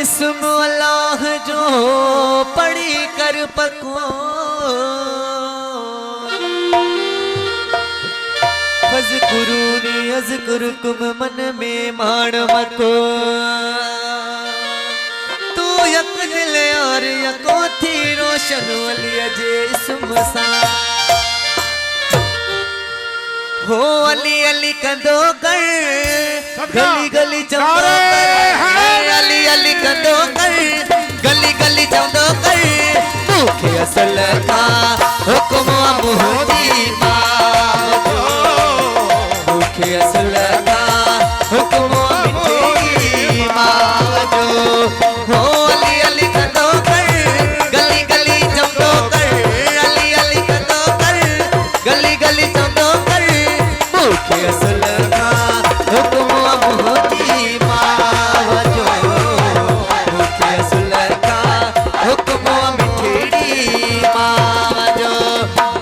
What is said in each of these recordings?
इसम अल्लाह जो पढ़ी कर पको फज़कुरूनी अज़कुरुकुम मन में माण मको तू यक दिल यार यको थी रोशन अली जे इसम सा हो अली अली कंदो कर गली गली चंदो कर अली अली कंदो कर गली गली चंदो कर मुखे असल का हुक्म मुहदी मुखे असल का हुक्म मिठी माजो हो अली अली कंदो कर गली गली चंदो कर अली अली कंदो कर गली गली चंदो कर मुखे असल का हुक्म मुहदी माजो मुखे असल का हुक्म मिठी माजो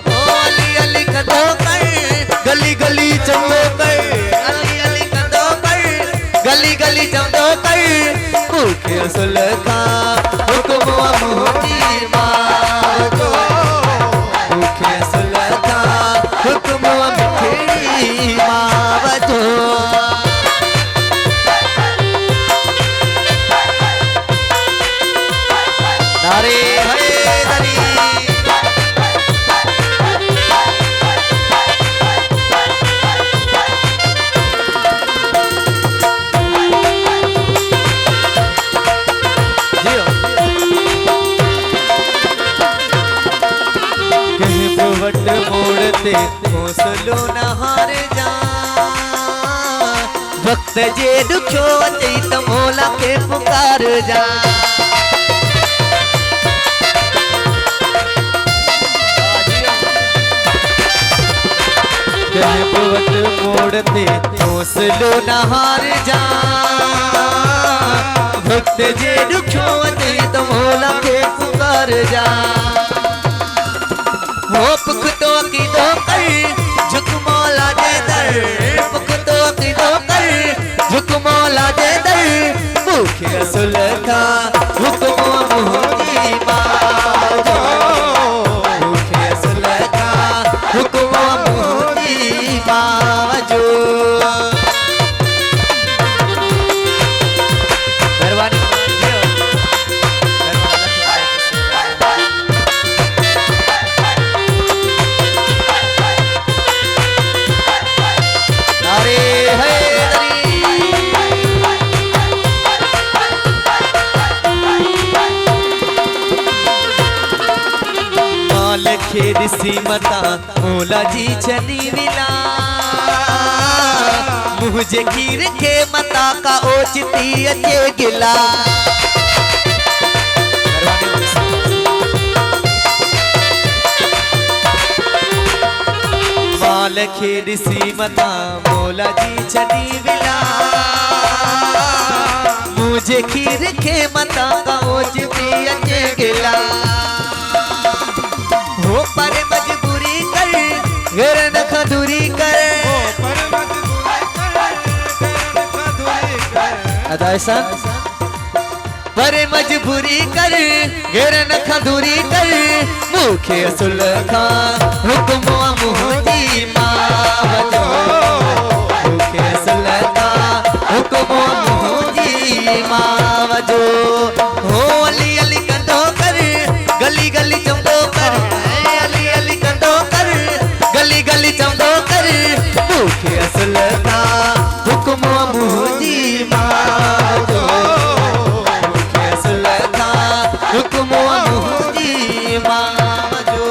हो अली अली कंदो कर गली गली चंदो कर अली अली कंदो कर गली गली चंदो कर मुखे असल का हुक्म मुहदी माजो मुखे असल का हुक्म मिठी माजो नारे हैदरी वट मोड़ते हौसलो न हार जा वक्त जे दुखो अचे त मौला के पुकार जा वट मोड़ते हौसलो न हार जा वक्त जे दुखो अचे त मौला के पुकार जा हो पुख्तो अकीदो कर झुक मौला दे दर पुख्तो अकीदो कर झुक मौला दे दर मुखे असल का हुक्म मुहदी माजो मुखे असल का हुक्म मुहदी माजो मेहरबानी खेद सीमता मौला जी छनी विला मुझे खीर के मता का ओचती अचे गिला माल खेद सीमता मौला जी छनी विला मुझे खीर के मता का ओचती अचे गिला हो पर मजबूरी कर घर न खदूरी कर अदा ऐसा पर मजबूरी कर घर न खदूरी कर मुखे असल का हुक्म मुहदी माजो मुखे असल का हुक्म मुहदी माजो हो अली अली कंदो कर गली गली चंदो कर गली गली चंदो कर मुखे असल का हुक्म मुहदी माजो मुखे असल का हुक्म मुहदी माजो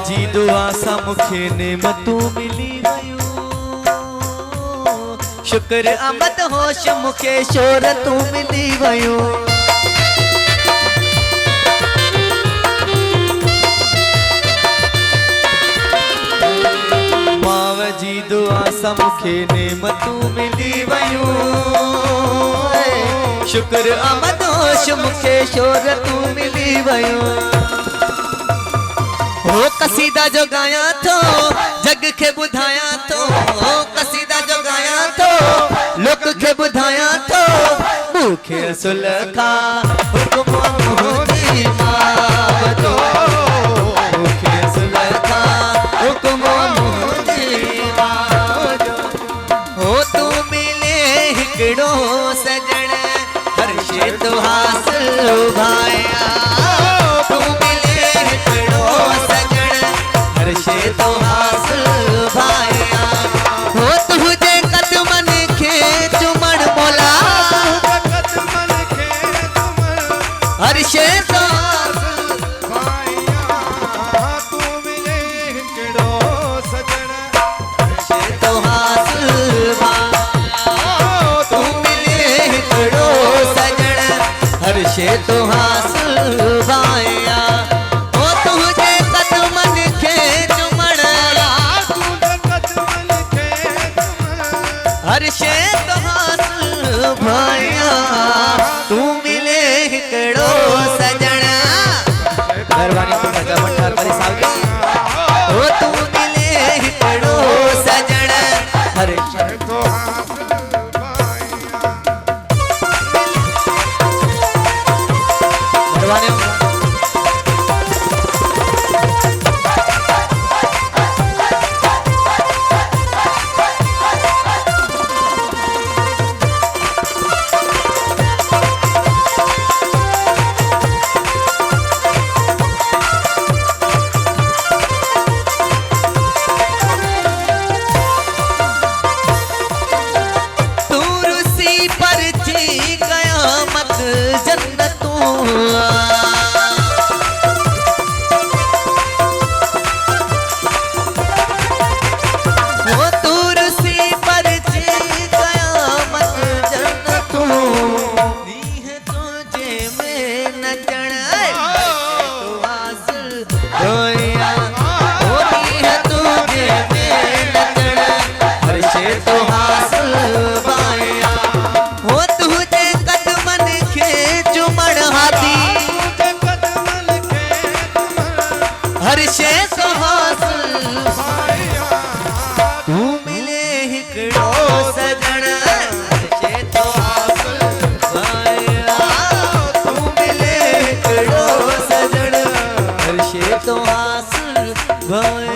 जी दुआ सा मुखे नेमतूं मिली वयूं शुक्र आमद होश मुखे शोहरतूं मिली वयूं जी दुआ समुखे नेमतूं मिली वयूं शुक्र आमदोश मुखे शोहरतूं मिली वयूं हो कसीदा जो गाया थो जग के बुधाया थो हो कसीदा जो गाया थो लोक के बुधाया थो मुखे असुल खा हुकुम मोहनी मावतो मुखे असुल खा हुकुम मोहनी मावतो हो तू मिले हिकड़ो सजण हर शे तो हासिल भाया तू मिले हिकड़ो सजण हर शे तो हासिल भाया हो तुझे कदमन खे चुमण मोला हर शे तो तू मिले हिकड़ो सजण हर शे तो हासिल भाया तू मिले हिकड़ो सजण हर शे तो हासिल भाया हो तुझे कदमन खे चुमण हर शे तो हासिल भाया तू मिले हिकड़ो सजण मेहरबानी तो मजा मठार परी सावली हो तू मिले हिकड़ो सजण हर शे तो हासिल मेहरबानी तू रुसी पर जी कयामत जन्नतों वो तू रुसी पर जी कयामत जन्नतों नी है तुझे में नचण तो हासिल होया वो नी है तुझे में नचण हर शे तो हासिल भाया हो तुझे कदमन खे चुमण हाथी हर शे तो हासिल तू मिले हिकड़ो सजण हर शे तो हासिल भाया तू मिले हिकड़ो सजण हर शे तो हासिल भाया